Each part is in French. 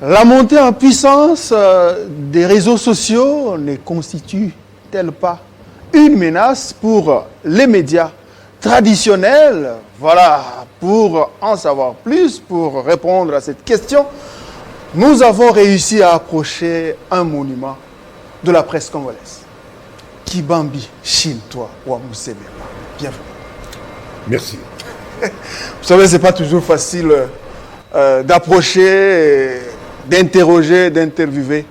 La montée en puissance des réseaux sociaux ne constitue-t-elle pas une menace pour les médias traditionnels? Voilà, pour en savoir plus, pour répondre à cette question, nous avons réussi à approcher un monument de la presse congolaise. Kibambi Chintwa Wamusemeba. Bienvenue. Merci. Vous savez, ce n'est pas toujours facile d'approcher, d'interroger, d'interviewer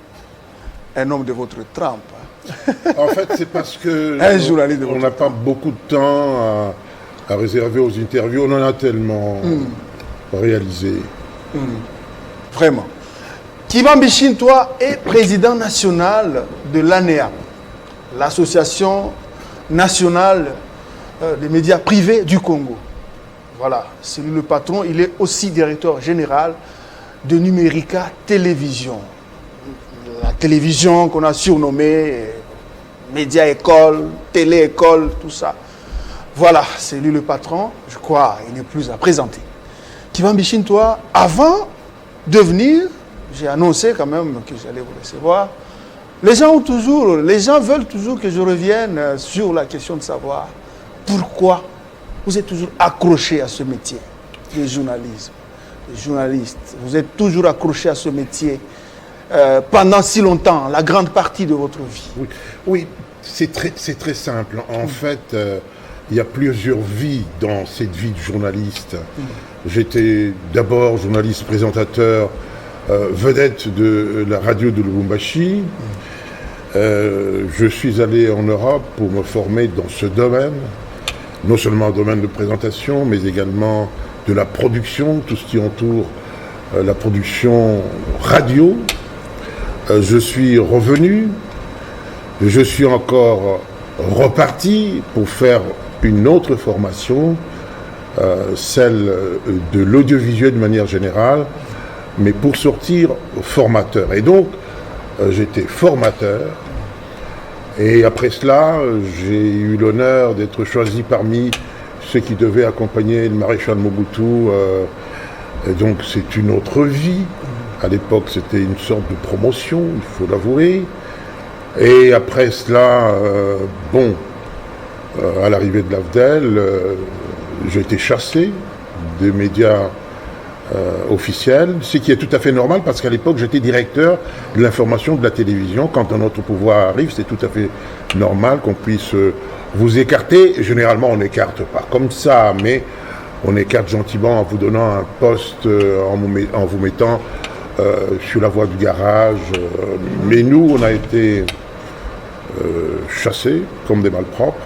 un homme de votre trempe. En fait, c'est parce que on n'a pas beaucoup de temps à réserver aux interviews. On en a tellement réalisé. Vraiment. Kibambi Chintwa est président national de l'ANEA, l'Association nationale des médias privés du Congo. Voilà, c'est lui le patron. Il est aussi directeur général de Numérica Télévision. La télévision qu'on a surnommée Média École, Télé École, tout ça. Voilà, c'est lui le patron. Je crois il n'est plus à présenter. Kibambi Chintwa, avant de venir, j'ai annoncé quand même que j'allais vous recevoir. Les gens veulent toujours que je revienne sur la question de savoir pourquoi vous êtes toujours accroché à ce métier de journalisme, de journaliste. Vous êtes toujours accroché à ce métier pendant si longtemps, la grande partie de votre vie. Oui, c'est très simple. En fait, il y a plusieurs vies dans cette vie de journaliste. J'étais d'abord journaliste présentateur, vedette de la radio de Lubumbashi. Je suis allé en Europe pour me former dans ce domaine, non seulement le domaine de présentation, mais également de la production, tout ce qui entoure la production radio. Je suis revenu, je suis encore reparti pour faire une autre formation, celle de l'audiovisuel de manière générale, mais pour sortir formateur. Et donc, j'étais formateur, et après cela, j'ai eu l'honneur d'être choisi parmi ceux qui devaient accompagner le maréchal Mobutu. Et donc, c'est une autre vie. À l'époque, c'était une sorte de promotion, il faut l'avouer. Et après cela, à l'arrivée de l'AFDEL, j'ai été chassé des médias officiels, ce qui est tout à fait normal parce qu'à l'époque, j'étais directeur de l'information de la télévision. Quand un autre pouvoir arrive, c'est tout à fait normal qu'on puisse vous écarter. Généralement, on n'écarte pas comme ça, mais on écarte gentiment en vous donnant un poste, en vous mettant sur la voie du garage. Mais nous, on a été chassés comme des malpropres.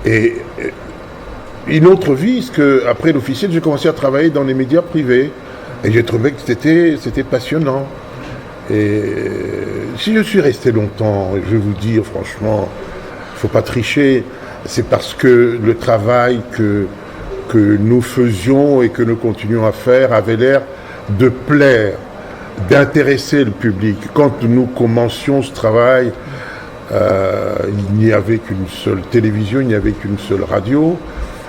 Et une autre vie, parce qu'après l'officiel, j'ai commencé à travailler dans les médias privés. Et j'ai trouvé que c'était passionnant. Et si je suis resté longtemps, je vais vous dire franchement, il ne faut pas tricher, c'est parce que le travail que nous faisions et que nous continuons à faire avait l'air de plaire, d'intéresser le public. Quand nous commencions ce travail, il n'y avait qu'une seule télévision, il n'y avait qu'une seule radio.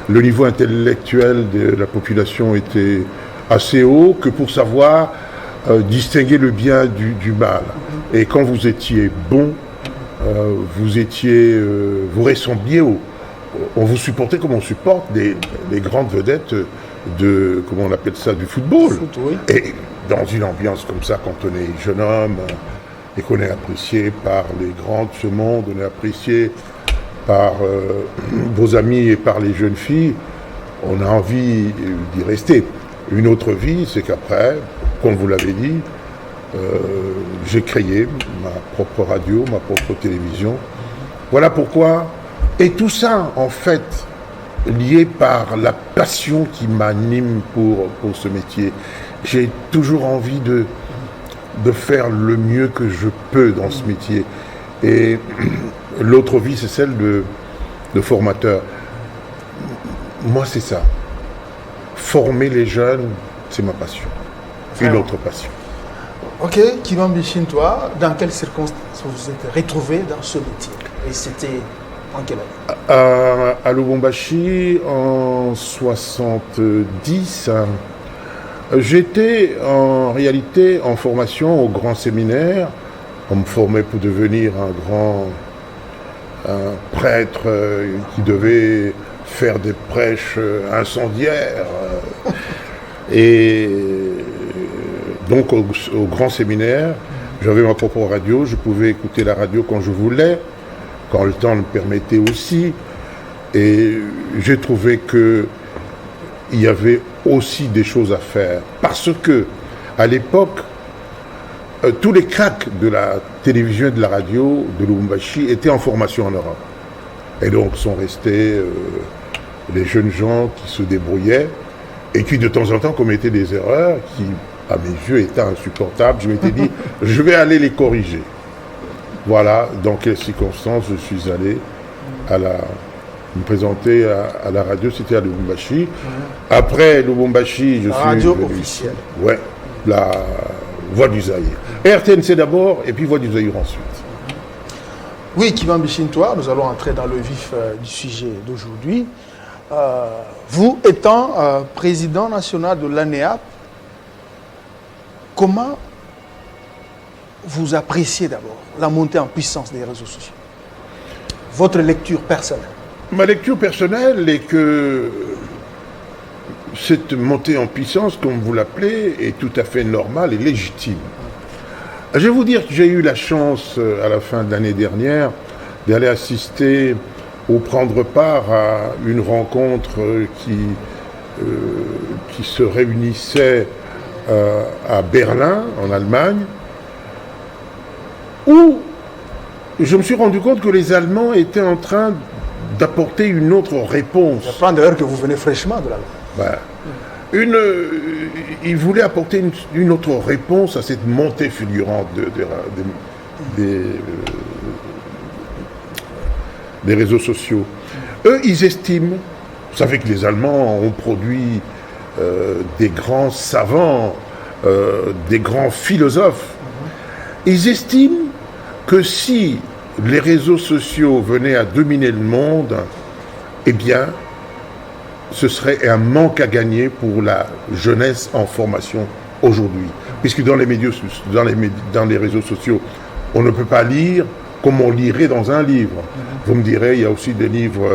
Le niveau intellectuel de la population était assez haut que pour savoir distinguer le bien du mal. Et quand vous étiez bon, vous ressembliez on vous supportait comme on supporte les grandes vedettes comment on appelle ça, du football. Oui. Et dans une ambiance comme ça, quand on est jeune homme et qu'on est apprécié par les grands de ce monde, on est apprécié par vos amis et par les jeunes filles, on a envie d'y rester. Une autre vie, c'est qu'après, comme vous l'avez dit, j'ai créé ma propre radio, ma propre télévision. Voilà pourquoi. Et tout ça, en fait, lié par la passion qui m'anime pour ce métier. J'ai toujours envie de faire le mieux que je peux dans ce métier. Et l'autre vie, c'est celle de formateur. Moi, c'est ça. Former les jeunes, c'est ma passion. Une autre passion. Ok, Kibambi Chintwa, dans quelles circonstances vous vous êtes retrouvé dans ce métier? Et c'était en quelle année? À Lubumbashi, en 70, J'étais en réalité en formation au grand séminaire. On me formait pour devenir un prêtre qui devait faire des prêches incendiaires. Et donc au grand séminaire, j'avais ma propre radio, je pouvais écouter la radio quand je voulais, quand le temps le permettait aussi. Et j'ai trouvé qu'il y avait aussi des choses à faire. Parce que, à l'époque, tous les cracks de la télévision et de la radio de Lubumbashi étaient en formation en Europe. Et donc sont restés les jeunes gens qui se débrouillaient et qui de temps en temps commettaient des erreurs qui, à mes yeux, étaient insupportables. Je m'étais dit, je vais aller les corriger. Voilà dans quelles circonstances je suis allé me présenter à la radio, c'était à Lubumbashi. Après Lubumbashi, je suis... Radio officielle. Ouais, la Voix du Zaïre. RTNC d'abord, et puis Voix du Zaïre ensuite. Oui, Kivambi Shintoa, nous allons entrer dans le vif du sujet d'aujourd'hui. Vous étant président national de l'ANEAP, comment vous appréciez d'abord la montée en puissance des réseaux sociaux? Votre lecture personnelle? Ma lecture personnelle est que cette montée en puissance, comme vous l'appelez, est tout à fait normale et légitime. Je vais vous dire que j'ai eu la chance, à la fin de l'année dernière, d'aller assister ou prendre part à une rencontre qui se réunissait à Berlin, en Allemagne, où je me suis rendu compte que les Allemands étaient en train d'apporter une autre réponse. J'apprends d'ailleurs que vous venez fraîchement de là-bas. Ils voulaient apporter une autre réponse à cette montée fulgurante des réseaux sociaux. Eux, ils estiment, vous savez que les Allemands ont produit des grands savants, des grands philosophes. Ils estiment que si les réseaux sociaux venaient à dominer le monde, eh bien, ce serait un manque à gagner pour la jeunesse en formation aujourd'hui. Puisque dans les réseaux sociaux, on ne peut pas lire comme on lirait dans un livre. Vous me direz, il y a aussi des livres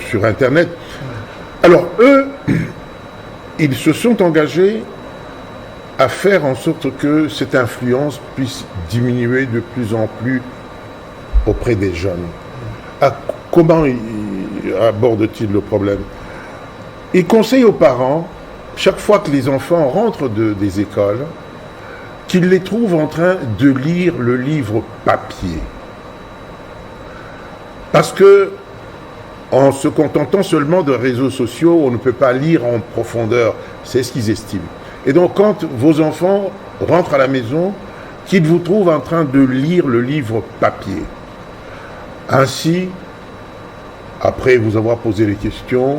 sur Internet. Alors, eux, ils se sont engagés à faire en sorte que cette influence puisse diminuer de plus en plus auprès des jeunes. Comment aborde-t-il le problème? Il conseille aux parents, chaque fois que les enfants rentrent des écoles, qu'ils les trouvent en train de lire le livre papier. Parce que, en se contentant seulement de réseaux sociaux, on ne peut pas lire en profondeur. C'est ce qu'ils estiment. Et donc, quand vos enfants rentrent à la maison, qu'ils vous trouvent en train de lire le livre papier. Ainsi, après vous avoir posé les questions,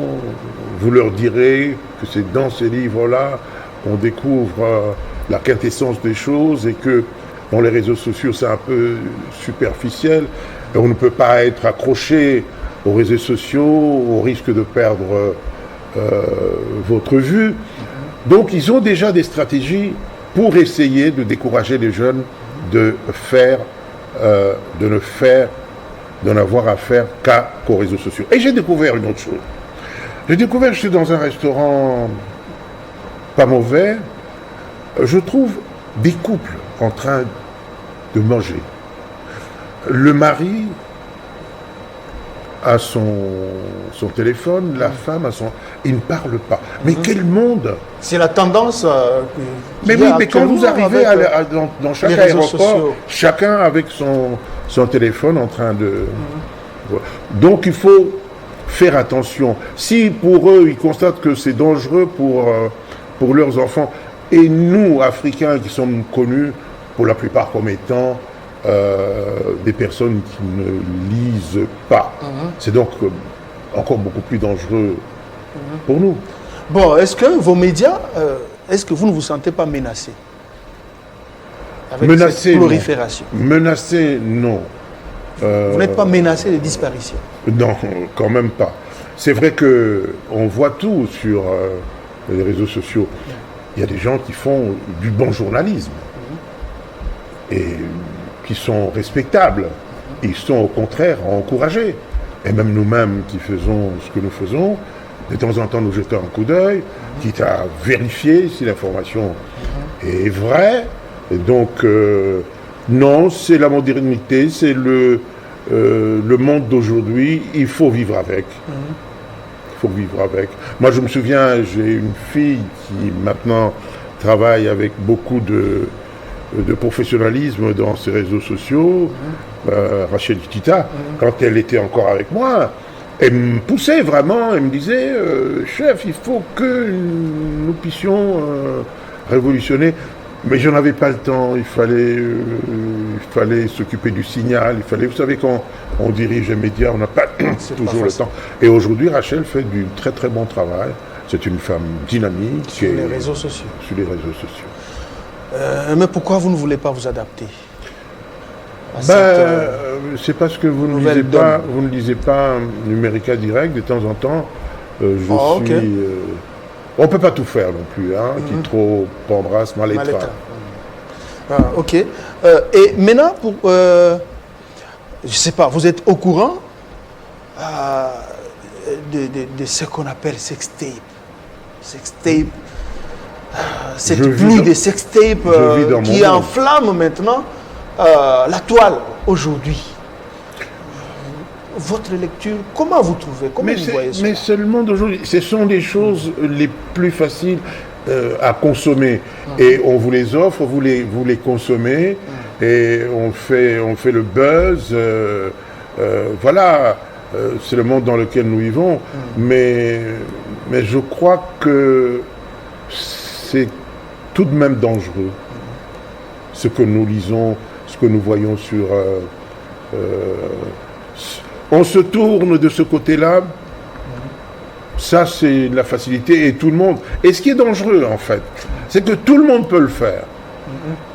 vous leur direz que c'est dans ces livres-là qu'on découvre la quintessence des choses et que dans les réseaux sociaux, c'est un peu superficiel. Et on ne peut pas être accroché aux réseaux sociaux au risque de perdre votre vue. Donc, ils ont déjà des stratégies pour essayer de décourager les jeunes de n'avoir affaire qu'aux réseaux sociaux. Et j'ai découvert une autre chose. J'ai découvert, je suis dans un restaurant pas mauvais, je trouve des couples en train de manger. Le mari a son téléphone, la femme a son... Ils ne parlent pas. Mais quel monde! C'est la tendance... mais oui, mais quand vous arrivez dans chaque aéroport, chacun avec son téléphone en train de... Donc il faut faire attention. Si pour eux, ils constatent que c'est dangereux pour leurs enfants, et nous, Africains, qui sommes connus pour la plupart comme étant des personnes qui ne lisent pas, c'est donc encore beaucoup plus dangereux pour nous. Bon, est-ce que vos médias, est-ce que vous ne vous sentez pas menacés avec cette prolifération? Menacé, non. Vous n'êtes pas menacé de disparition? Non, quand même pas. C'est vrai qu'on voit tout sur les réseaux sociaux. Il y a des gens qui font du bon journalisme et qui sont respectables. Ils sont au contraire encouragés. Et même nous-mêmes qui faisons ce que nous faisons, de temps en temps nous jetons un coup d'œil, quitte à vérifier si l'information est vraie. Et donc, non, c'est la modernité, c'est le monde d'aujourd'hui, il faut vivre avec. Il faut vivre avec. Moi, je me souviens, j'ai une fille qui maintenant travaille avec beaucoup de professionnalisme dans ses réseaux sociaux, Rachel Tita, quand elle était encore avec moi, elle me poussait vraiment, elle me disait, chef, il faut que nous puissions révolutionner. Mais je n'avais pas le temps, il fallait s'occuper du signal, vous savez, quand on dirige un média, on n'a pas toujours le temps. Et aujourd'hui, Rachel fait du très très bon travail. C'est une femme dynamique. Sur les réseaux sociaux. Sur les réseaux sociaux. Mais pourquoi vous ne voulez pas vous adapter à c'est parce que vous ne lisez pas Numérica Direct, de temps en temps, suis... on ne peut pas tout faire non plus, hein, qui trop embrasse mal éteint. Ok. Et maintenant, je ne sais pas, vous êtes au courant de ce qu'on appelle sextape. Cette pluie de sextape qui enflamme maintenant la toile aujourd'hui. Votre lecture, comment vous trouvez? Comment vous voyez ça? Mais c'est le monde d'aujourd'hui. Ce sont les choses les plus faciles à consommer. Et on vous les offre, vous les consommez, et on fait le buzz. Voilà, c'est le monde dans lequel nous vivons. Mais je crois que c'est tout de même dangereux. Ce que nous lisons, ce que nous voyons sur... on se tourne de ce côté-là, ça c'est la facilité et tout le monde. Et ce qui est dangereux en fait, c'est que tout le monde peut le faire.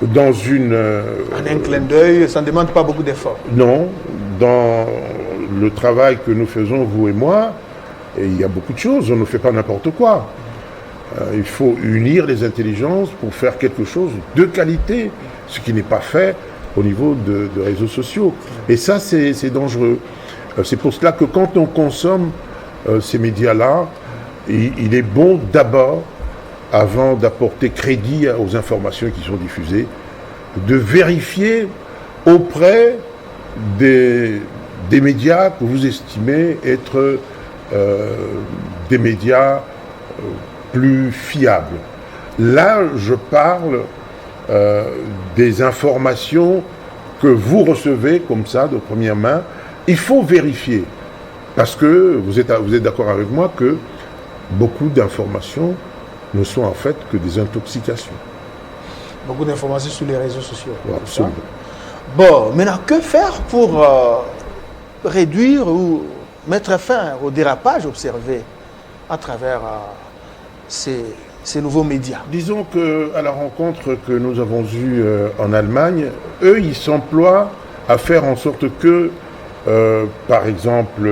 Dans en un clin d'œil, ça ne demande pas beaucoup d'efforts. Non, dans le travail que nous faisons, vous et moi, et il y a beaucoup de choses, on ne fait pas n'importe quoi. Il faut unir les intelligences pour faire quelque chose de qualité, ce qui n'est pas fait au niveau de réseaux sociaux. Et ça, c'est dangereux. C'est pour cela que quand on consomme ces médias-là, il est bon d'abord, avant d'apporter crédit aux informations qui sont diffusées, de vérifier auprès des médias que vous estimez être des médias plus fiables. Là, je parle des informations que vous recevez comme ça, de première main. Il faut vérifier, parce que vous êtes d'accord avec moi que beaucoup d'informations ne sont en fait que des intoxications. Beaucoup d'informations sur les réseaux sociaux. Ouais, absolument. Bon, maintenant, que faire pour réduire ou mettre fin au dérapage observé à travers ces nouveaux médias? Disons qu'à la rencontre que nous avons eue en Allemagne, eux, ils s'emploient à faire en sorte que, par exemple,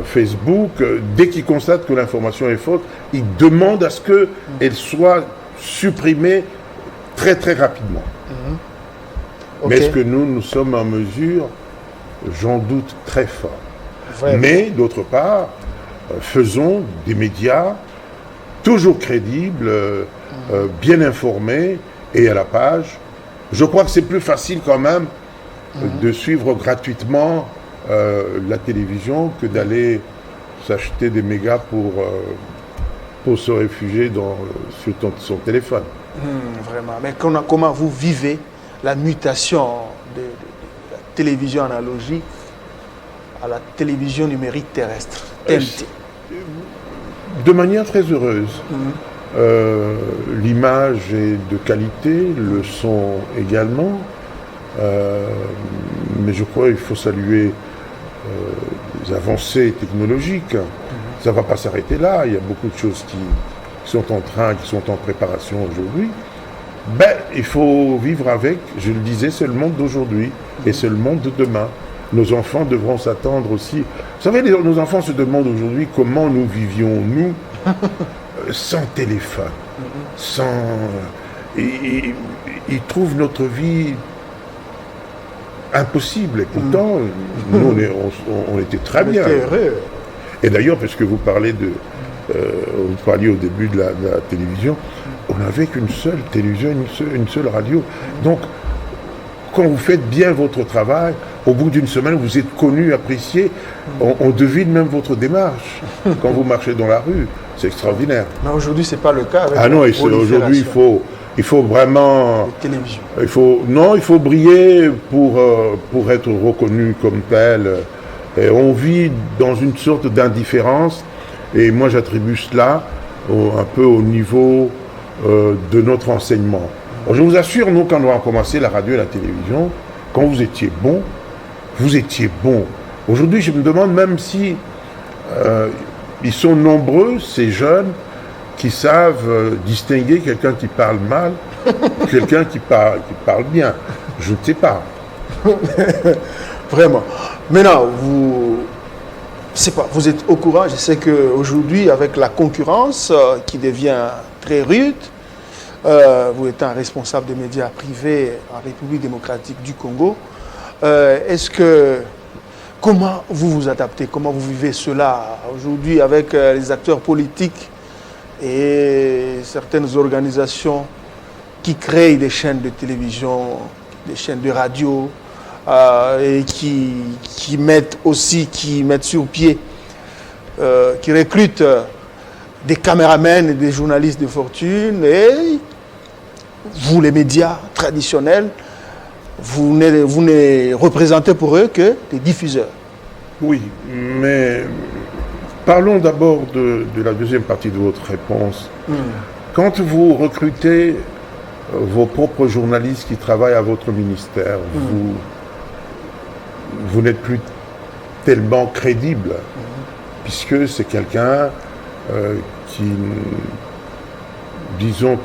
Facebook, dès qu'ils constatent que l'information est fausse, ils demandent à ce qu'elle soit supprimée très très rapidement. Okay. Mais est-ce que nous sommes en mesure? J'en doute très fort. Vraiment. Mais d'autre part, faisons des médias toujours crédibles, bien informés et à la page. Je crois que c'est plus facile quand même de suivre gratuitement la télévision que d'aller s'acheter des mégas pour se réfugier sur son téléphone. Vraiment. Mais comment vous vivez la mutation de la télévision analogique à la télévision numérique terrestre, TNT? De manière très heureuse. L'image est de qualité, le son également. Mais je crois qu'il faut saluer les avancées technologiques. Ça ne va pas s'arrêter là. Il y a beaucoup de choses qui sont en préparation aujourd'hui. Il faut vivre avec, je le disais, c'est le monde d'aujourd'hui et c'est le monde de demain. Nos enfants devront s'attendre aussi. Vous savez, nos enfants se demandent aujourd'hui comment nous vivions, nous, sans téléphone, sans... Ils trouvent notre vie impossible. Et pourtant, nous, on était très bien. Et d'ailleurs, parce que vous parlez vous parliez au début de la télévision, on n'avait qu'une seule télévision, une seule radio. Donc, quand vous faites bien votre travail, au bout d'une semaine, vous êtes connu, apprécié, on devine même votre démarche quand vous marchez dans la rue. C'est extraordinaire. Mais aujourd'hui, ce n'est pas le cas. Ah non, aujourd'hui, il faut vraiment... Télévision. Il faut briller pour être reconnu comme tel. Et on vit dans une sorte d'indifférence. Et moi, j'attribue cela un peu au niveau de notre enseignement. Alors, je vous assure, nous, quand on a commencé la radio et la télévision, quand vous étiez bon, vous étiez bon. Aujourd'hui, je me demande même si ils sont nombreux, ces jeunes, qui savent distinguer quelqu'un qui parle mal, quelqu'un qui parle bien. Je ne sais pas. Vraiment. Maintenant, vous êtes au courant, je sais qu'aujourd'hui, avec la concurrence qui devient très rude, vous étant responsable des médias privés en République démocratique du Congo, comment vous vous adaptez, comment vous vivez cela aujourd'hui avec les acteurs politiques et certaines organisations qui créent des chaînes de télévision, des chaînes de radio, et qui mettent sur pied, qui recrutent des caméramans et des journalistes de fortune, et vous, les médias traditionnels, vous ne représentez pour eux que des diffuseurs. Oui, mais parlons d'abord de la deuxième partie de votre réponse. Quand vous recrutez vos propres journalistes qui travaillent à votre ministère, vous n'êtes plus tellement crédible, puisque c'est quelqu'un qui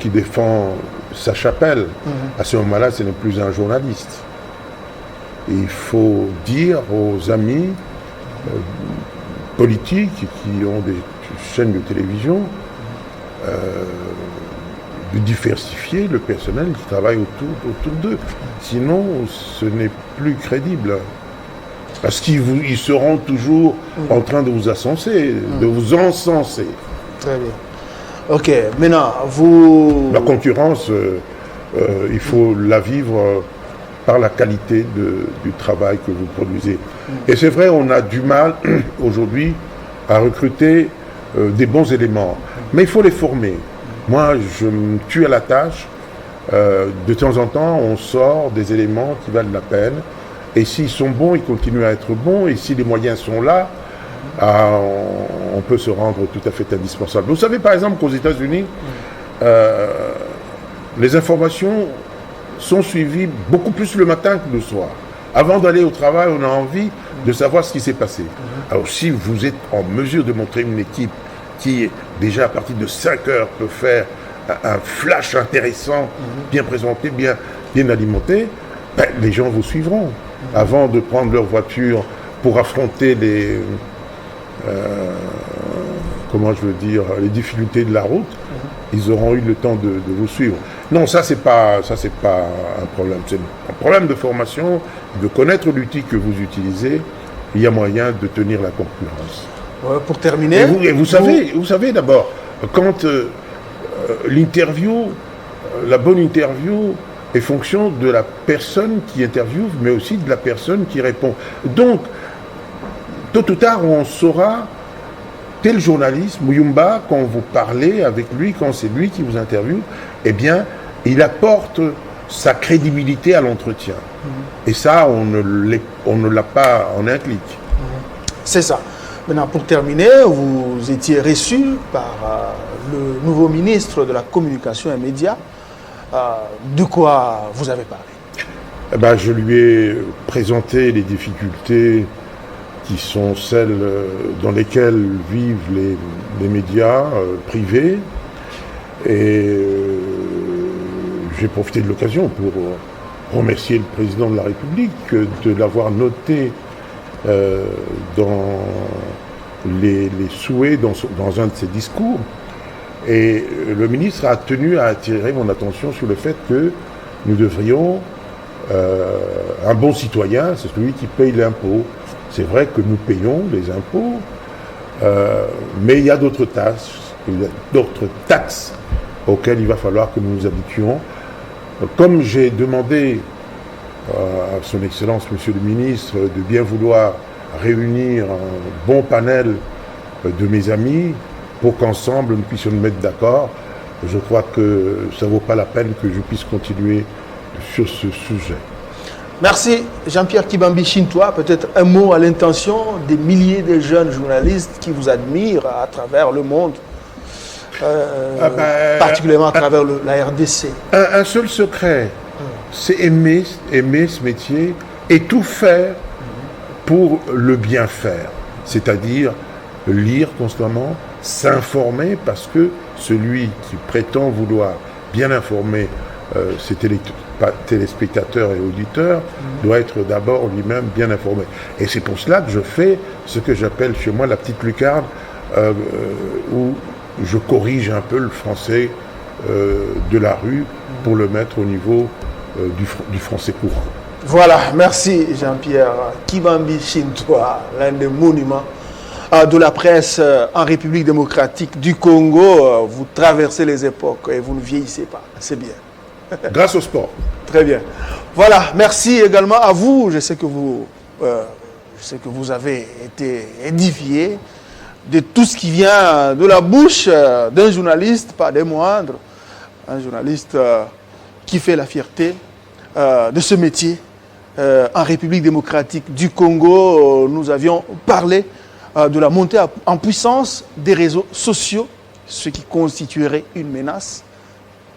défend sa chapelle. À ce moment-là, ce n'est plus un journaliste. Et il faut dire aux amis politiques qui ont des chaînes de télévision de diversifier le personnel qui travaille autour d'eux. Sinon, ce n'est plus crédible. Parce qu'ils seront toujours en train de vous encenser, de vous encenser. Très bien. Ok, maintenant, La concurrence, il faut la vivre par la qualité du travail que vous produisez. Et c'est vrai, on a du mal aujourd'hui à recruter des bons éléments. Mais il faut les former. Moi, je me tue à la tâche. De temps en temps, on sort des éléments qui valent la peine. Et s'ils sont bons, ils continuent à être bons. Et si les moyens sont là, on peut se rendre tout à fait indispensable. Vous savez, par exemple, qu'aux États-Unis, les informations sont suivies beaucoup plus le matin que le soir. Avant d'aller au travail, on a envie de savoir ce qui s'est passé. Alors, si vous êtes en mesure de montrer une équipe qui, déjà à partir de 5 heures, peut faire un flash intéressant, bien présenté, bien alimenté, les gens vous suivront. Avant de prendre leur voiture pour affronter les les difficultés de la route, ils auront eu le temps de vous suivre. Non, ça c'est pas un problème. C'est un problème de formation, de connaître l'outil que vous utilisez. Il y a moyen de tenir la concurrence. Pour terminer, vous savez d'abord, quand l'interview, la bonne interview est fonction de la personne qui interviewe, mais aussi de la personne qui répond. Donc, tôt ou tard, on saura tel journaliste, Muyumba, quand vous parlez avec lui, quand c'est lui qui vous interviewe, eh bien, il apporte sa crédibilité à l'entretien. Et ça, on ne l'a pas en un clic. C'est ça. Maintenant, pour terminer, vous étiez reçu par le nouveau ministre de la Communication et Médias. De quoi vous avez parlé? Je lui ai présenté les difficultés qui sont celles dans lesquelles vivent les médias privés. Et j'ai profité de l'occasion pour remercier le président de la République de l'avoir noté dans les souhaits dans un de ses discours. Et le ministre a tenu à attirer mon attention sur le fait que nous devrions, un bon citoyen, c'est celui qui paye l'impôt. C'est vrai que nous payons les impôts, mais il y a d'autres taxes auxquelles il va falloir que nous nous habituions. Comme j'ai demandé à son Excellence, Monsieur le Ministre, de bien vouloir réunir un bon panel de mes amis pour qu'ensemble nous puissions nous mettre d'accord, je crois que ça ne vaut pas la peine que je puisse continuer sur ce sujet. Merci Jean-Pierre Kibambi Chintois. Peut-être un mot à l'intention des milliers de jeunes journalistes qui vous admirent à travers le monde, particulièrement à travers la RDC. Un seul secret, c'est aimer ce métier et tout faire pour le bien faire. C'est-à-dire lire constamment, s'informer, parce que celui qui prétend vouloir bien informer ses téléspectateurs et auditeurs doit être d'abord lui-même bien informé. Et c'est pour cela que je fais ce que j'appelle chez moi la petite lucarne, où je corrige un peu le français de la rue pour le mettre au niveau du français courant. Voilà, merci Jean-Pierre Kibambi Chintois, l'un des monuments de la presse en République démocratique du Congo. Vous traversez les époques et vous ne vieillissez pas, c'est bien. Grâce au sport. Très bien. Voilà, merci également à vous. Je sais que vous avez été édifié de tout ce qui vient de la bouche d'un journaliste, pas des moindres, un journaliste qui fait la fierté de ce métier en République démocratique du Congo. Nous avions parlé de la montée en puissance des réseaux sociaux, ce qui constituerait une menace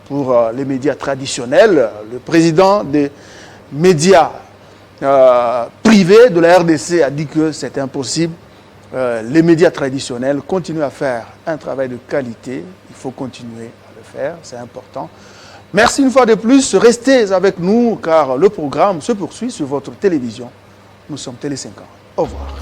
pour les médias traditionnels. Le président des médias privés de la RDC a dit que c'est impossible. Les médias traditionnels continuent à faire un travail de qualité. Il faut continuer à le faire, c'est important. Merci une fois de plus. Restez avec nous car le programme se poursuit sur votre télévision. Nous sommes Télé 50. Au revoir.